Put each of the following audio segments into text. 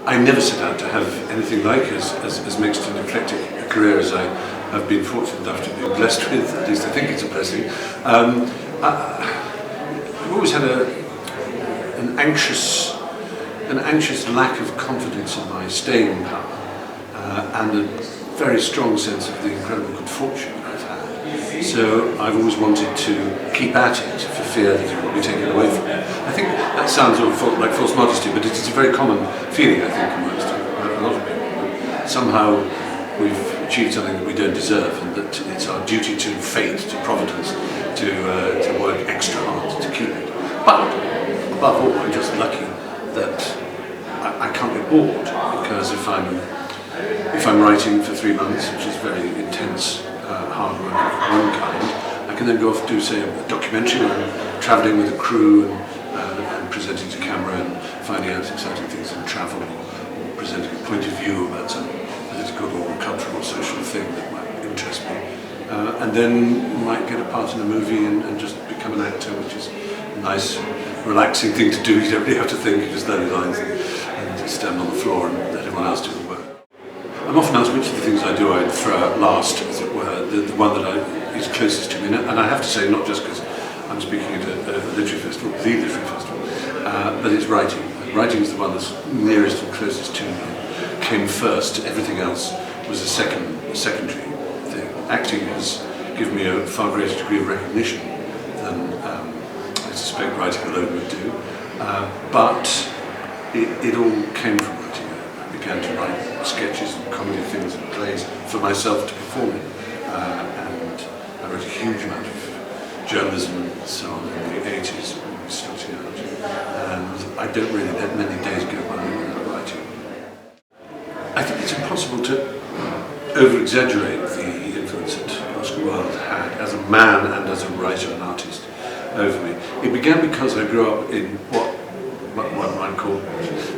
I never set out to have anything like as mixed and eclectic a career as I have been fortunate enough to be blessed with. At least I think it's a blessing. I've always had an anxious lack of confidence in my staying power, and a very strong sense of the incredible good fortune I've had. So I've always wanted to keep at it for fear that it will be taken away from me. I think that sounds like false modesty, but it is a very common feeling, I think, amongst a lot of people. Somehow we've achieved something that we don't deserve, and that it's our duty to fate, to providence, to work extra hard to keep it. But above all, I'm just lucky that I can't get bored, because if I'm writing for 3 months, which is very intense, hard work of one kind, I can then go off and do, say, a documentary where I'm travelling with a crew and presenting to camera and finding out exciting things in travel, or presenting a point of view about some political or cultural or social thing that might interest me. And then might get a part in a movie and just become an actor, which is a nice, relaxing thing to do. You don't really have to think, you just learn your lines and stand on the floor and let everyone else do the work. I'm often asked which of the things I do I'd throw out last, as it were, the one that is closest to me. And I have to say, not just because I'm speaking at a literary festival, the literary festival, but it's writing. Writing is the one that's nearest and closest to me. Came first, everything else was a secondary thing. Acting has given me a far greater degree of recognition than I suspect writing alone would do. But it all came from writing. I began to write sketches and comedy things and plays for myself to perform in. And I wrote a huge amount of journalism and so on in the 80s when we started out. And I don't really let many days go by without writing. I think it's impossible to over-exaggerate the influence that Oscar Wilde had as a man and as a writer and artist over me. It began because I grew up in what one might call,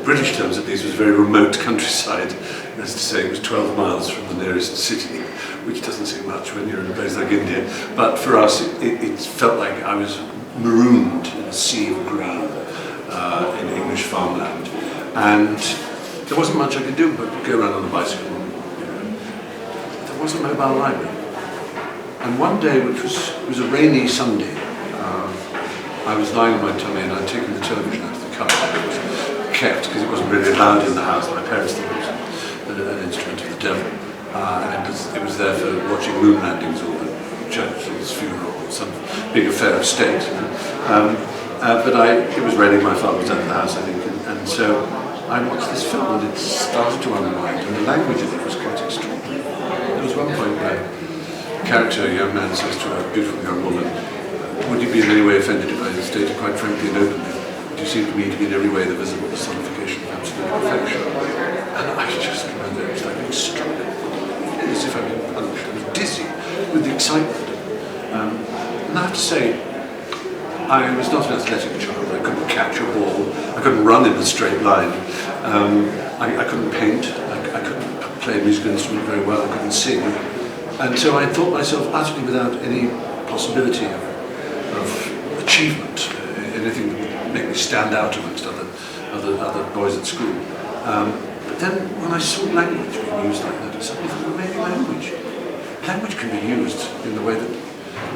British terms at least, was very remote countryside. That's to say, it was 12 miles from the nearest city, which doesn't seem much when you're in a place like India. But for us, it felt like I was marooned in a sea of green in English farmland. And there wasn't much I could do but go around on a bicycle. There was a mobile library. And one day, which was a rainy Sunday, I was lying on my tummy and I'd taken the television out of the cupboard. It was kept because it wasn't really allowed in the house. My parents thought it was an instrument of the devil. And it was there for watching moon landings or the Churchill's funeral or some big affair of state. But it was raining, my father was out of the house, I think, and so I watched this film and it started to unwind, and the language of it was quite extraordinary. There was one point where a character, a young man, says to a beautiful young woman, "Would you be in any way offended if I stated quite frankly and openly, do you seem to me to be in every way the visible personification of absolute perfection?" And I just remember it was like being struck, as if I'd been punched. I was dizzy with the excitement. And I have to say, I was not an athletic child. I couldn't catch a ball. I couldn't run in a straight line. I couldn't paint. I couldn't play a musical instrument very well. I couldn't sing. And so I thought myself utterly without any possibility of achievement, anything that would make me stand out amongst other boys at school. But then when I saw language being used like that, I suddenly thought, well, maybe language can be used in the way that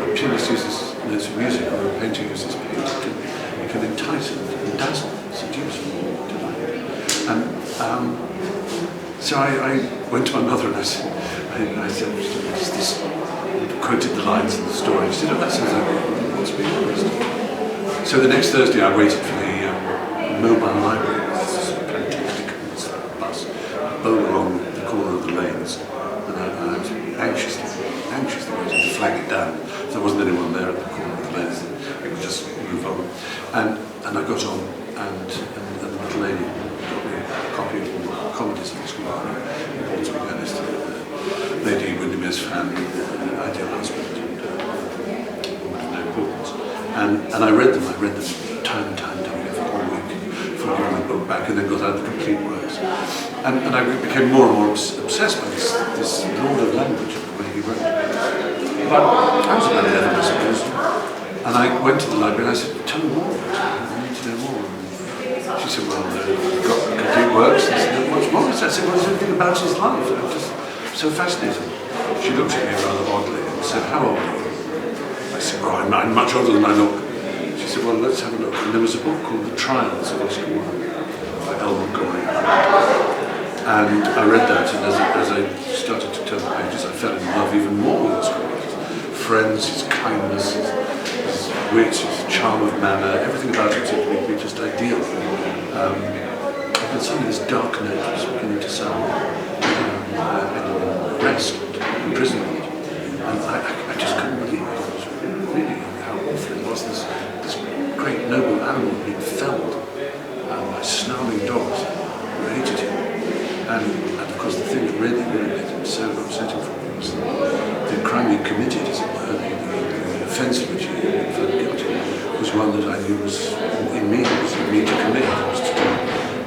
a pianist uses notes of music or a painter uses paint. It can entice and dazzle, seduce and delight. And so I went to my mother and I said, "What is this?" I quoted the lines in the story. She said, "Oh, that sounds like what's being honest." So the next Thursday I waited for the mobile library. This fantastic bus bowl along the corner of the lanes. And I was anxiously waiting to flag it down. There wasn't anyone there at the corner of the lens, it would just move on. And I got on, and the little lady got me a copy of all the comedies of Oscar Wilde, Born to be Earnest, Lady Windermere's Family, Ideal Husband, and Woman of No Importance. And I read them time and time again for a whole week, before giving the book back, and then got out the complete works. And I became more and more obsessed by this lord of language, the way he wrote. But I was about 11, I suppose, and I went to the library and I said, "Tell me more, I need to know more." And she said, "Well, you've got complete works." I said, I said, well, is there anything about his life? I'm just so fascinated. She looked at me rather oddly and said, how old are you? I said, well, I'm much older than I look. She said, well, let's have a look. And there was a book called The Trials of Oscar Wilde by Elwood Goring. And I read that, and as I started to turn the pages, I fell in love even more with Oscar Wilde. His friends, his kindness, his wit, his charm of manner, everything about it seemed to be just ideal. And suddenly this dark note was beginning to sound, and arrest and imprisonment. And I just couldn't believe it. It was really how awful it was. This great noble animal being felled by snarling dogs who hated him. And of course the thing that really made him so upsetting for me was the crime he committed, as it were, the offence of which he had been found guilty, was one that I knew was in me to commit. It was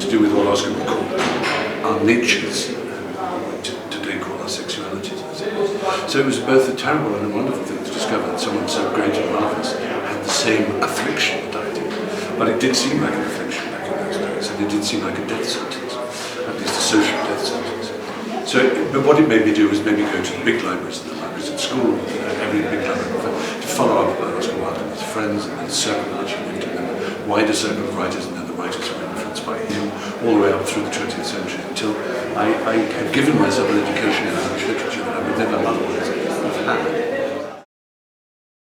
to do with what Oscar would call our natures, today call our sexualities. So it was both a terrible and a wonderful thing to discover that someone so great and marvellous had the same affliction that I did. But it did seem like an affliction back in those days, and it did seem like a death sentence, at least a social death sentence. So, but what it made me do was maybe go to the big libraries and the libraries at school, every big library, to follow up about Oscar Wilde and his friends and the circle in which he lived, and then a wider circle of writers, and then the writers who were influenced by him, all the way up through the 20th century, until I had given myself an education in English literature that I would never otherwise have had.